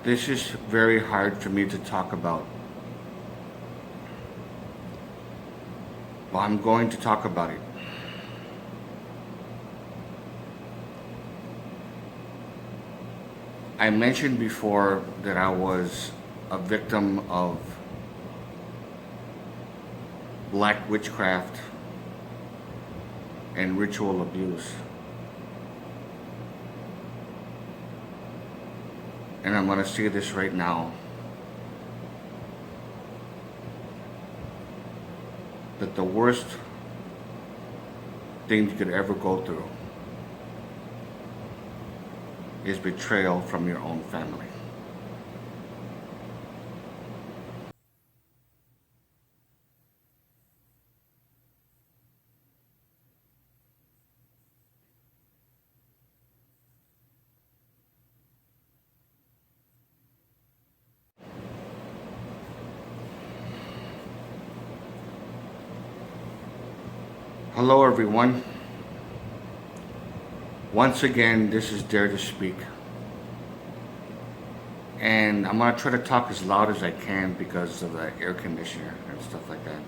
This is very hard for me to talk about. But I'm going to talk about it. I mentioned before that I was a victim of black witchcraft and ritual abuse. And I'm going to say this right now, that the worst thing you could ever go through is betrayal from your own family. Hello everyone. Once again, this is Dare to Speak. And I'm gonna try to talk as loud as I can because of the air conditioner and stuff like that.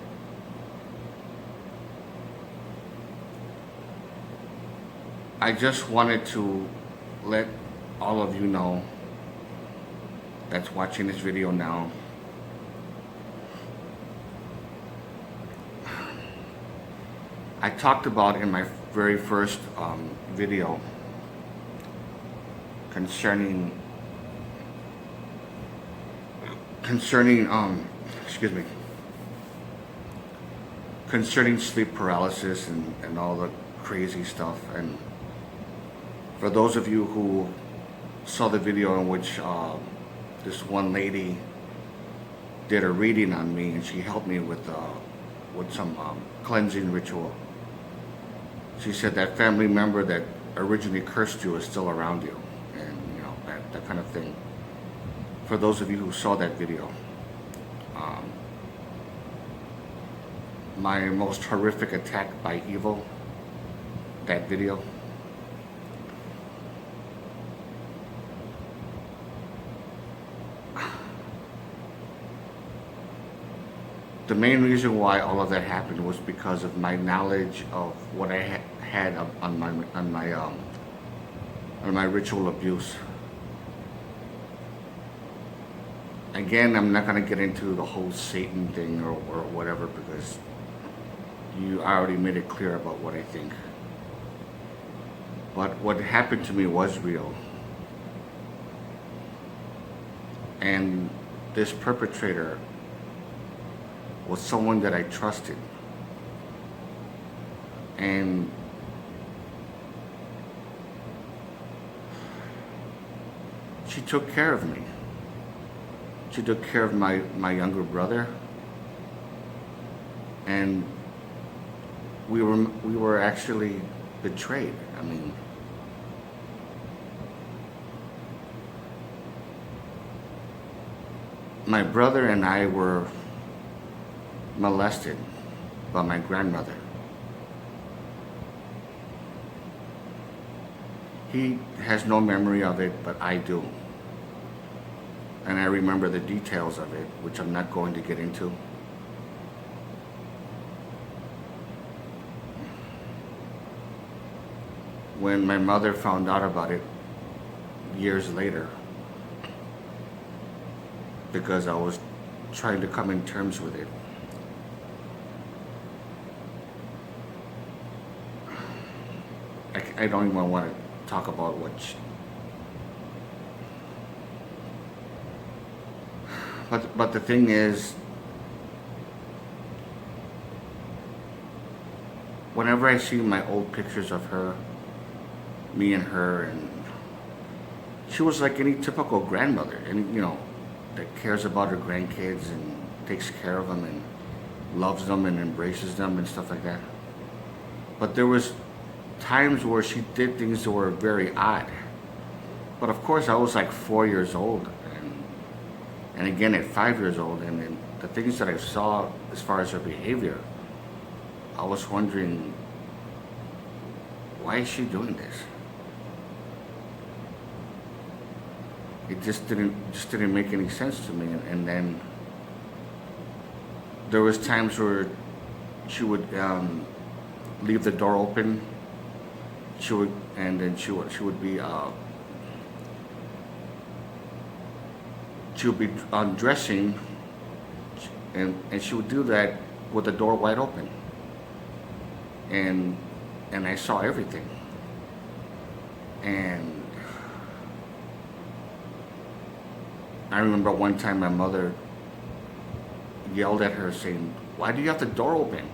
I just wanted to let all of you know that's watching this video now. I talked about in my very first video concerning excuse me, concerning sleep paralysis and all the crazy stuff. And for those of you who saw the video in which this one lady did a reading on me, and she helped me with some cleansing ritual. She said that family member that originally cursed you is still around you, and you know, that kind of thing. For those of you who saw that video, my most horrific attack by evil, that video. The main reason why all of that happened was because of my knowledge of what I had on my ritual abuse. Again, I'm not gonna get into the whole Satan thing or whatever, because I already made it clear about what I think. But what happened to me was real, and this perpetrator was someone that I trusted, and she took care of me. She took care of my younger brother, and we were actually betrayed. I mean, my brother and I were molested by my grandmother. He has no memory of it, but I do. And I remember the details of it, which I'm not going to get into. When my mother found out about it years later, because I was trying to come in terms with it, I don't even want to talk about but the thing is, whenever I see my old pictures of her, me and her, and she was like any typical grandmother, and you know, that cares about her grandkids and takes care of them and loves them and embraces them and stuff like that. But there was times where she did things that were very odd. But of course, I was like 4 years old, and again at 5 years old, and the things that I saw as far as her behavior, I was wondering, why is she doing this? It just didn't make any sense to me. And then there was times where she would leave the door open. She would, and then she would be undressing, and she would do that with the door wide open. And I saw everything. And I remember one time my mother yelled at her saying, "Why do you have the door open?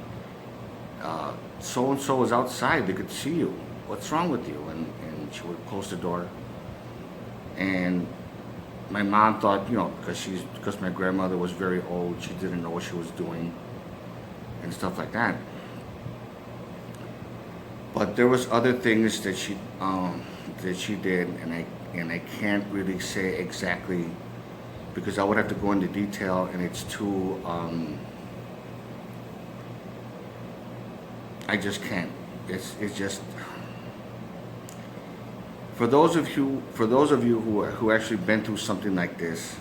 So and so is outside. They could see you. What's wrong with you?" And she would close the door. And my mom thought, because my grandmother was very old, she didn't know what she was doing and stuff like that. But there was other things that she did, and I can't really say exactly because I would have to go into detail, and it's too. I just can't. It's just for those of you who actually been through something like this,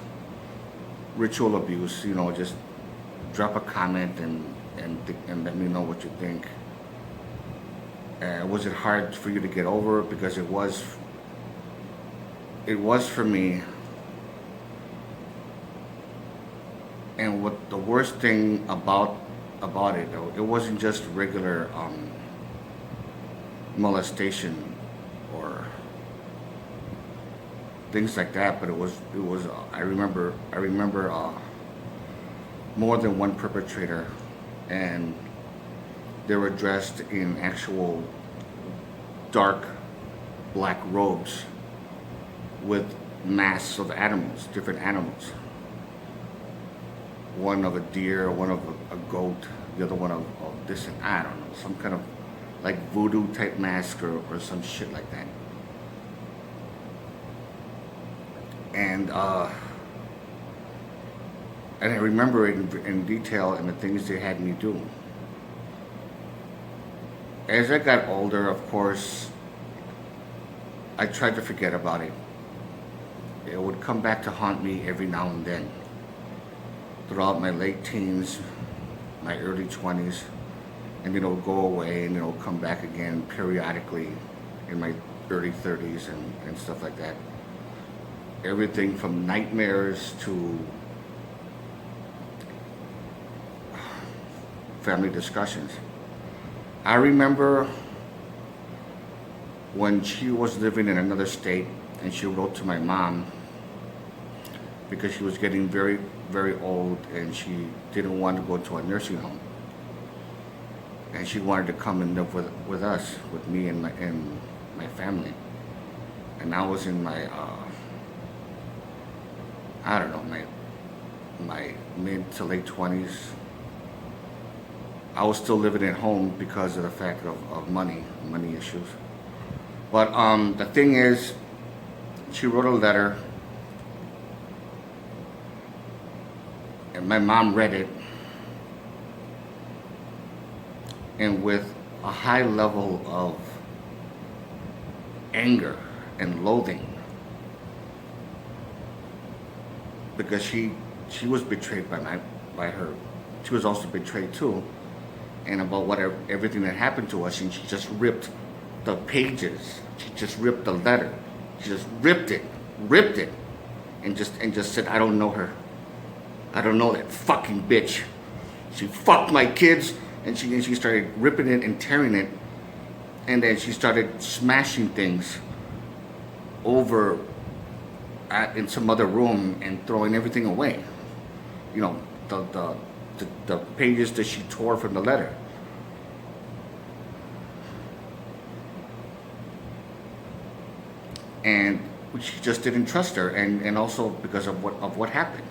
ritual abuse. Just drop a comment and let me know what you think. Was it hard for you to get over? Because it was. It was for me. And what the worst thing about it, it wasn't just regular molestation or things like that, but it was. I remember more than one perpetrator, and they were dressed in actual dark black robes with masks of animals, different animals. One of a deer, one of a goat, the other one of this, and I don't know, some kind of like voodoo type mask or some shit like that. And I remember it in detail and the things they had me do. As I got older, of course, I tried to forget about it. It would come back to haunt me every now and then. Throughout my late teens, my early 20s, and then it'll go away and it'll come back again periodically in my early 30s and stuff like that. Everything from nightmares to family discussions. I remember when she was living in another state and she wrote to my mom because she was getting very, very old and she didn't want to go to a nursing home. And she wanted to come and live with us, with me and my family. And I was in my, I don't know, my mid to late 20s. I was still living at home because of the fact of money issues. But the thing is, she wrote a letter, and my mom read it, and with a high level of anger and loathing, because she was betrayed by her. She was also betrayed too, and about everything that happened to us, and she just ripped the pages. She just ripped the letter. She just ripped it, and just said, "I don't know her. I don't know that fucking bitch. She fucked my kids," and she started ripping it and tearing it, and then she started smashing things over in some other room and throwing everything away. The pages that she tore from the letter. And she just didn't trust her, and also because of what happened.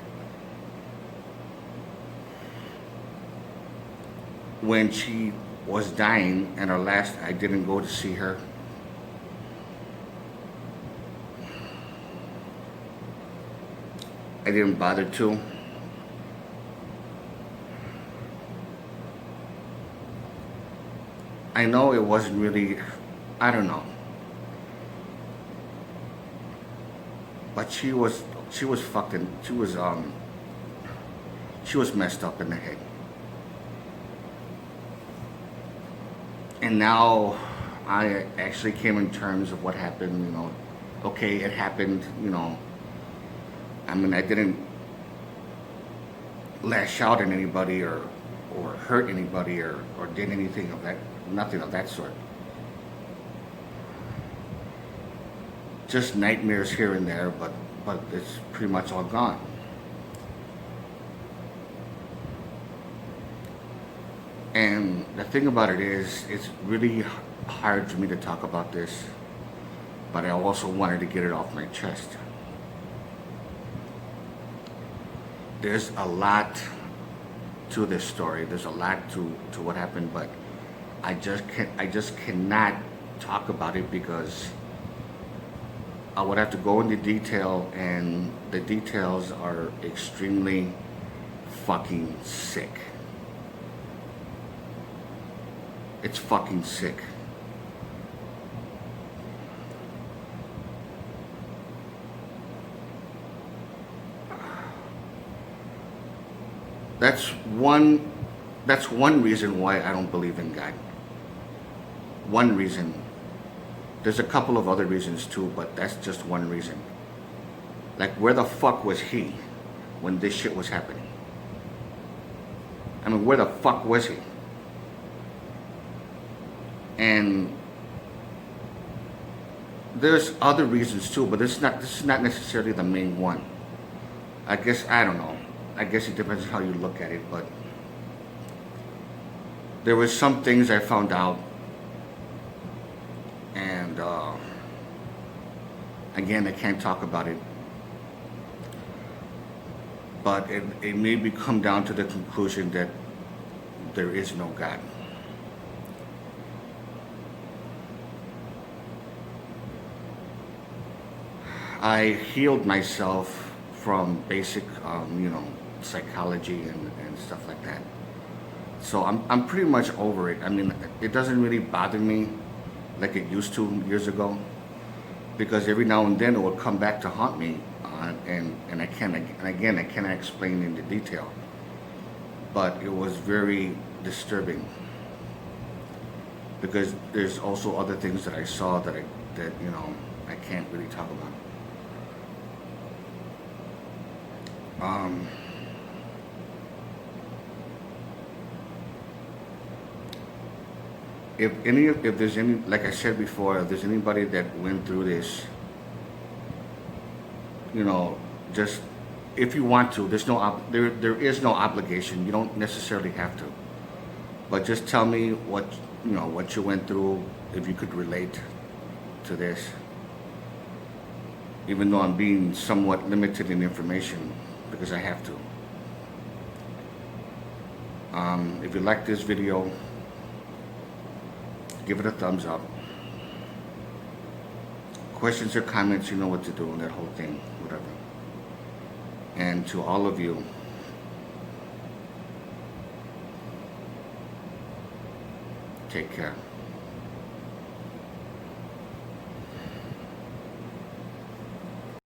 When she was dying, and I didn't go to see her. I didn't bother to. I know it wasn't really, I don't know. But she was fucked in, she was messed up in the head. And now I actually came in terms of what happened, you know. Okay, it happened, you know. I mean, I didn't lash out at anybody or hurt anybody or did anything of that, nothing of that sort. Just nightmares here and there, but it's pretty much all gone. And the thing about it is, it's really hard for me to talk about this, but I also wanted to get it off my chest. There's a lot to this story. There's a lot to what happened, but I just cannot talk about it because I would have to go into detail, and the details are extremely fucking sick. It's fucking sick. That's one reason why I don't believe in God. One reason. There's a couple of other reasons too, but that's just one reason. Like, where the fuck was he when this shit was happening? I mean, where the fuck was he? And there's other reasons too, but this is not necessarily the main one. I guess, I don't know. I guess it depends on how you look at it, but there was some things I found out, and again, I can't talk about it, but it made me come down to the conclusion that there is no God. I healed myself from basic, psychology and stuff like that. So I'm pretty much over it. I mean, it doesn't really bother me like it used to years ago, because every now and then it would come back to haunt me, and I cannot explain in the detail. But it was very disturbing because there's also other things that I saw that I can't really talk about. If there's any, like I said before, if there's anybody that went through this, just if you want to, there is no obligation. You don't necessarily have to, but just tell me what you went through, if you could relate to this. Even though I'm being somewhat limited in information, because I have to. If you like this video, give it a thumbs up. Questions or comments, you know what to do, and that whole thing, whatever. And to all of you, take care.